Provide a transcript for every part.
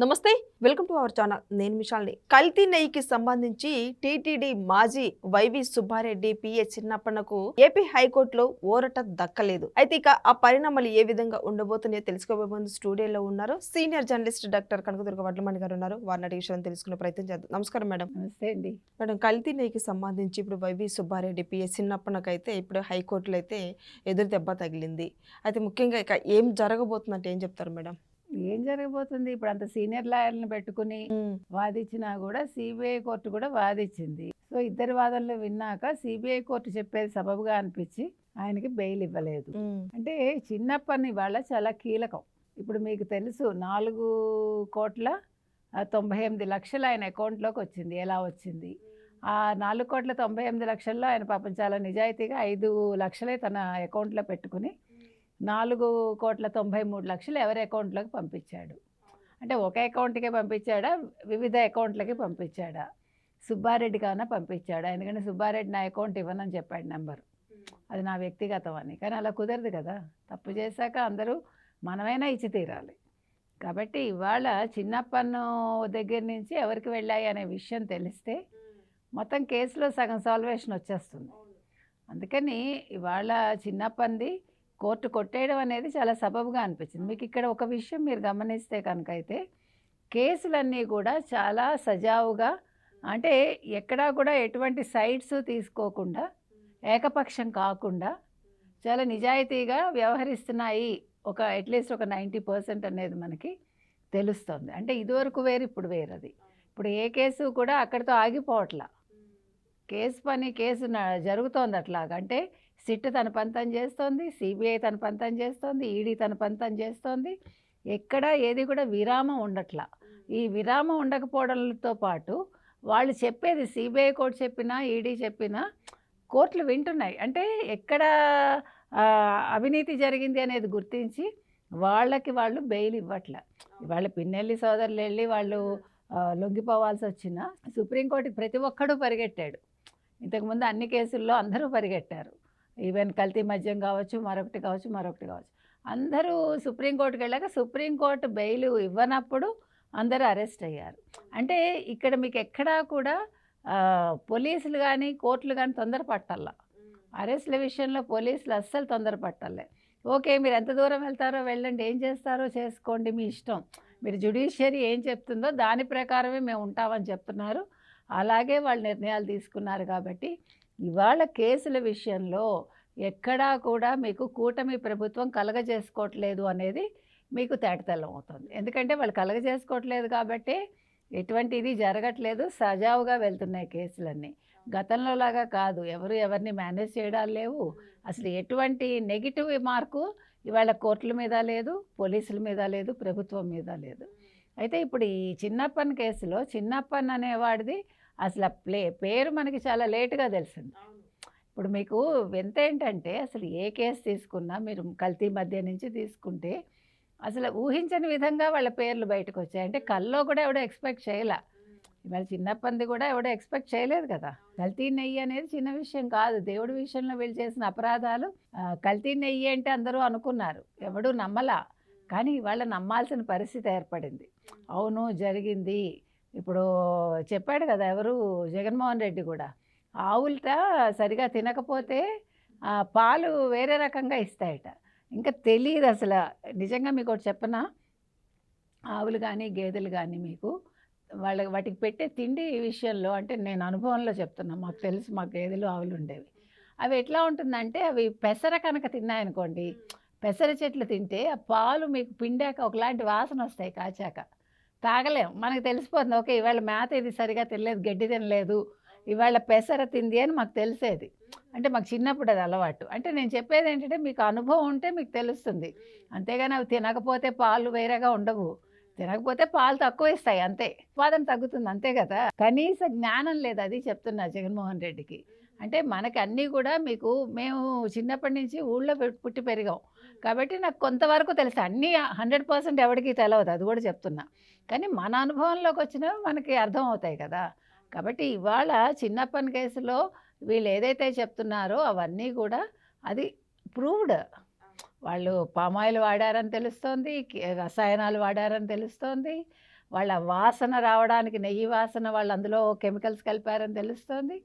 నమస్తే, welcome to our channel. నేను మిషాల్ని. కల్తీ నెయ్యికి సంబంధించి టీటీడీ మాజీ వైవి సుబ్బారెడ్డి పిఏ చిన్నప్పన్నకు ఏపీ హైకోర్టులో ఊరట దక్కలేదు. అయితే ఇక ఆ పరిణామాలు ఏ విధంగా ఉండబోతున్నాయో తెలుసుకోబోయే ముందు స్టూడియోలో ఉన్నారు senior journalist doctor Kanakadurga Vadlamani గారు ఉన్నారు. వారిని అడిగే విషయాన్ని తెలుసుకునే ప్రయత్నం చేద్దాం. నమస్కారం మేడం. నమస్తే అండి. మేడం, కల్తీ నెయ్యికి సంబంధించి ఇప్పుడు వైవి సుబ్బారెడ్డి పిఏ చిన్నప్పన్నకైతే ఇప్పుడు హైకోర్టులో అయితే ఎదురు దెబ్బ తగిలింది. అయితే ముఖ్యంగా ఇక ఏం జరగబోతుందంటే ఏం చెప్తారు మేడం? ఏం జరగబోతుంది? ఇప్పుడు అంత సీనియర్ లాయర్లను పెట్టుకుని వాదించినా కూడా సిబిఐ కోర్టు కూడా వాదించింది. సో ఇద్దరి వాదనలు విన్నాక సిబిఐ కోర్టు చెప్పేది సబబుగా అనిపించి ఆయనకి బెయిల్ ఇవ్వలేదు. అంటే చిన్నప్పని వాళ్ళ చాలా కీలకం. ఇప్పుడు మీకు తెలుసు 4,98,00,000 ఆయన అకౌంట్లోకి వచ్చింది. ఎలా వచ్చింది? ఆ 4,98,00,000లో ఆయన పాపం చాలా నిజాయితీగా 5 లక్షలే తన అకౌంట్లో పెట్టుకుని 4,93,00,000 ఎవరి అకౌంట్లోకి పంపించాడు. అంటే ఒక అకౌంట్కే పంపించాడా, వివిధ అకౌంట్లకి పంపించాడా? సుబ్బారెడ్డి కానా పంపించాడా? ఎందుకంటే సుబ్బారెడ్డి నా అకౌంట్ ఇవ్వనని చెప్పాడు నెంబరు, అది నా వ్యక్తిగతం అని. కానీ అలా కుదరదు కదా, తప్పు చేశాక అందరూ మనమైనా ఇచ్చి తీరాలి. కాబట్టి ఇవాళ చిన్నప్పన్న దగ్గర నుంచి ఎవరికి వెళ్ళాయి అనే విషయం తెలిస్తే మొత్తం కేసులో సగం సాల్వేషన్ వచ్చేస్తుంది. అందుకని ఇవాళ చిన్నప్పంది కోర్టు కొట్టేయడం అనేది చాలా సబబుగా అనిపించింది. మీకు ఇక్కడ ఒక విషయం మీరు గమనిస్తే కనుక అయితే కేసులన్నీ కూడా చాలా సజావుగా, అంటే ఎక్కడా కూడా ఎటువంటి సైడ్స్ తీసుకోకుండా, ఏకపక్షం కాకుండా చాలా నిజాయితీగా వ్యవహరిస్తున్నాయి. అట్లీస్ట్ ఒక 90% అనేది మనకి తెలుస్తుంది. అంటే ఇదివరకు వేరు, ఇప్పుడు వేరు. అది ఇప్పుడు ఏ కేసు కూడా అక్కడితో ఆగిపోవట్లా. కేసు జరుగుతోంది అట్లాగా. అంటే సిట్ తన పంతం చేస్తోంది, సిబిఐ తన పంతం చేస్తోంది, ఈడీ తన పంతం చేస్తోంది. ఎక్కడ ఏది కూడా విరామం ఉండట్లా. ఈ విరామం ఉండకపోవడంతో పాటు వాళ్ళు చెప్పేది సిబిఐ కోర్టు చెప్పినా, ఈడీ చెప్పినా కోర్టులు వింటున్నాయి. అంటే ఎక్కడ అవినీతి జరిగింది అనేది గుర్తించి వాళ్ళు బెయిల్ ఇవ్వట్లే. వాళ్ళ పిన్నెల్లి సోదరులు వెళ్ళి వాళ్ళు లొంగిపోవాల్సి వచ్చినా సుప్రీంకోర్టుకి ప్రతి ఒక్కడూ పరిగెట్టాడు. ఇంతకుముందు అన్ని కేసుల్లో అందరూ పరిగెట్టారు. ఈవెన్ కల్తీ మద్యం కావచ్చు, మరొకటి కావచ్చు. అందరూ సుప్రీంకోర్టుకి వెళ్ళాక సుప్రీంకోర్టు బెయిల్ ఇవ్వనప్పుడు అందరూ అరెస్ట్ అయ్యారు. అంటే ఇక్కడ మీకు ఎక్కడా కూడా పోలీసులు కానీ కోర్టులు కానీ తొందరపట్టాల. అరెస్ట్ల విషయంలో పోలీసులు అస్సలు తొందరపట్టాలే. ఓకే, మీరు ఎంత దూరం వెళ్తారో వెళ్ళండి, ఏం చేస్తారో చేసుకోండి, మీ ఇష్టం. మీరు జ్యుడిషియరీ ఏం చెప్తుందో దాని ప్రకారమే మేము ఉంటామని చెప్తున్నారు. అలాగే వాళ్ళు నిర్ణయాలు తీసుకున్నారు. కాబట్టి ఇవాళ కేసుల విషయంలో ఎక్కడా కూడా మీకు కూటమి ప్రభుత్వం కలగజేసుకోవట్లేదు అనేది మీకు తేటతెల్లం అవుతుంది. ఎందుకంటే వాళ్ళు కలగజేసుకోవట్లేదు కాబట్టి ఎటువంటి ఇది జరగట్లేదు, సజావుగా వెళ్తున్నాయి కేసులన్నీ. గతంలో లాగా కాదు, ఎవరిని మేనేజ్ చేయడాలు లేవు. అసలు ఎటువంటి నెగిటివ్ మార్కు ఇవాళ కోర్టుల మీద లేదు, పోలీసుల మీద లేదు, ప్రభుత్వం మీద లేదు. అయితే ఇప్పుడు ఈ చిన్నప్పన్ కేసులో చిన్నప్పన్ అనేవాడిది అసలు పేరు మనకి చాలా లేటుగా తెలిసింది. ఇప్పుడు మీకు వింత ఏంటంటే అసలు ఏ కేసు తీసుకున్నా మీరు కల్తీ మధ్య నుంచి తీసుకుంటే అసలు ఊహించని విధంగా వాళ్ళ పేర్లు బయటకు వచ్చాయి. అంటే కల్లో కూడా ఎవడో ఎక్స్పెక్ట్ చేయలే. ఇవాళ చిన్నప్పంది కూడా ఎవడో ఎక్స్పెక్ట్ చేయలేదు కదా. కల్తీ నెయ్యి అనేది చిన్న విషయం కాదు. దేవుడి విషయంలో వీళ్ళు చేసిన అపరాధాలు. కల్తీ నెయ్యి అంటే అందరూ అనుకున్నారు, ఎవడూ నమ్మలా. కానీ ఇవాళ నమ్మాల్సిన పరిస్థితి ఏర్పడింది. అవును జరిగింది. ఇప్పుడు చెప్పాడు కదా ఎవరు, జగన్మోహన్ రెడ్డి కూడా, ఆవులట సరిగా తినకపోతే పాలు వేరే రకంగా ఇస్తాయట. ఇంకా తెలియదు అసలు. నిజంగా మీకు ఒకటి చెప్పనా, ఆవులు కానీ గేదెలు కానీ మీకు వాటికి పెట్టే తిండి విషయంలో, అంటే నేను అనుభవంలో చెప్తున్నా, మాకు తెలుసు, మా గేదెలు ఆవులు ఉండేవి. అవి ఎట్లా ఉంటుందంటే అవి పెసర కనుక తిన్నాయనుకోండి, పెసర చెట్లు తింటే ఆ పాలు మీకు పిండాక ఒకలాంటి వాసన వస్తాయి, కాచాక తాగలేం. మనకు తెలిసిపోతుంది, ఓకే ఇవాళ మేత ఇది సరిగా తినలేదు, గడ్డి తినలేదు, ఇవాళ పెసర తింది అని మాకు తెలిసేది. అంటే మాకు చిన్నప్పుడు అది అలవాటు. అంటే నేను చెప్పేది ఏంటంటే మీకు అనుభవం ఉంటే మీకు తెలుస్తుంది. అంతేగాని అవి తినకపోతే పాలు వేరేగా ఉండవు, తినకపోతే పాలు తక్కువ ఇస్తాయి, అంతే, ఉత్పాదన తగ్గుతుంది, అంతే కదా. కనీస జ్ఞానం లేదు, అది చెప్తున్నా జగన్మోహన్ రెడ్డికి. అంటే మనకి అన్నీ కూడా మేము చిన్నప్పటి నుంచి ఊళ్ళో పుట్టి పెరిగాం కాబట్టి నాకు కొంతవరకు తెలుసు. అన్నీ 100% ఎవరికి తెలియదు, అది కూడా చెప్తున్నా. కానీ మన అనుభవంలోకి వచ్చినవి మనకి అర్థం అవుతాయి కదా. కాబట్టి ఇవాళ చిన్నప్పని కేసులో వీళ్ళు ఏదైతే చెప్తున్నారో అవన్నీ కూడా అది ప్రూవ్డ్. వాళ్ళు పామాయిల్ వాడారని తెలుస్తోంది, రసాయనాలు వాడారని తెలుస్తోంది, వాళ్ళ వాసన రావడానికి నెయ్యి వాసన వాళ్ళు అందులో కెమికల్స్ కలిపారని తెలుస్తుంది.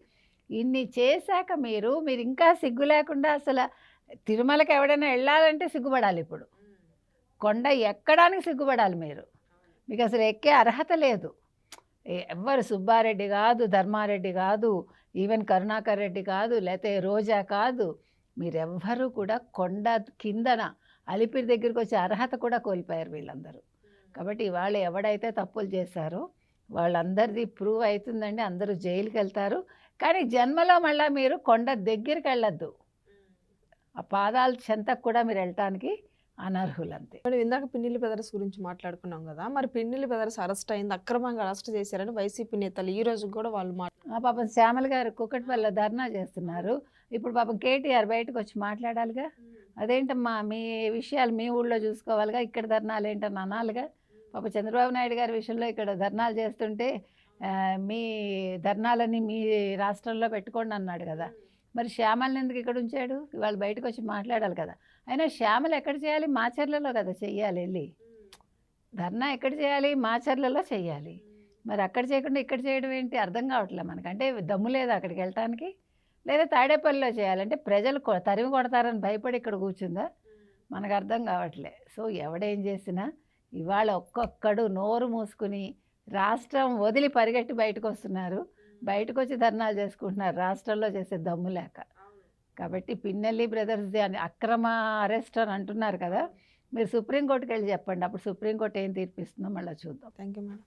ఇన్ని చేశాక మీరు ఇంకా సిగ్గు లేకుండా అసలు తిరుమలకి ఎవడైనా వెళ్ళాలంటే సిగ్గుపడాలి. ఇప్పుడు కొండ ఎక్కడానికి సిగ్గుపడాలి మీరు. మీకు అసలు ఎక్కే అర్హత లేదు. ఎవ్వరు సుబ్బారెడ్డి కాదు, ధర్మారెడ్డి కాదు, ఈవెన్ కరుణాకర్ రెడ్డి కాదు, లేకపోతే రోజా కాదు, మీరెవ్వరూ కూడా కొండ కిందన అలిపిరి దగ్గరికి వచ్చే అర్హత కూడా కోల్పోయారు వీళ్ళందరూ. కాబట్టి వాళ్ళు ఎవడైతే తప్పులు చేశారో వాళ్ళందరిది ప్రూవ్ అవుతుందండి. అందరూ జైలుకి వెళ్తారు. కానీ జన్మలో మళ్ళీ మీరు కొండ దగ్గరికి వెళ్ళొద్దు. ఆ పాదాల చెంతకు కూడా మీరు వెళ్ళటానికి అనర్హులంతే. మనం ఇందాక పిన్నెల్లి బ్రదర్స్ గురించి మాట్లాడుకున్నాం కదా, మరి పిన్నెల్లి బ్రదర్స్ అరెస్ట్ అయింది, అక్రమంగా అరెస్ట్ చేశారని వైసీపీ నేతలు ఈ రోజు కూడా వాళ్ళు పాపం శ్యామల గారు కుక్కటిపల్లిలో ధర్నా చేస్తున్నారు. ఇప్పుడు పాపం కేటీఆర్ బయటకు వచ్చి మాట్లాడాలిగా. అదేంటమ్మా మీ విషయాలు మీ ఊళ్ళో చూసుకోవాలిగా, ఇక్కడ ధర్నాలు ఏంటని అనాలిగా. పాపం చంద్రబాబు నాయుడు గారి విషయంలో ఇక్కడ ధర్నాలు చేస్తుంటే మీ ధర్నాలని మీ రాష్ట్రంలో పెట్టుకోండి అన్నాడు కదా. మరి శ్యామల్ని ఎందుకు ఇక్కడ ఉంచాడు? వాళ్ళు బయటకు వచ్చి మాట్లాడాలి కదా. అయినా శ్యామలు ఎక్కడ చేయాలి? మాచర్లలో కదా చెయ్యాలి. వెళ్ళి ధర్నా ఎక్కడ చేయాలి? మాచర్లలో చెయ్యాలి. మరి అక్కడ చేయకుండా ఇక్కడ చేయడం ఏంటి? అర్థం కావట్లేదు మనకు. అంటే దమ్ము లేదా అక్కడికి వెళ్ళటానికి? లేదా తాడేపల్లిలో చేయాలంటే ప్రజలు తరిమి కొడతారని భయపడి ఇక్కడ కూర్చుందా? మనకు అర్థం కావట్లే. సో ఎవడేం చేసినా ఇవాళ ఒక్కొక్కడు నోరు మూసుకుని రాష్ట్రం వదిలి పరిగెట్టి బయటకు వస్తున్నారు. బయటకు వచ్చి ధర్నాలు చేసుకుంటున్నారు రాష్ట్రంలో చేసే దమ్ము లేక. కాబట్టి పిన్నెల్లి బ్రదర్స్ది అని అక్రమ అరెస్ట్ అని అంటున్నారు కదా, మీరు సుప్రీంకోర్టుకి వెళ్ళి చెప్పండి. అప్పుడు సుప్రీంకోర్టు ఏం తీర్పిస్తుందో మళ్ళీ చూద్దాం. Thank you madam.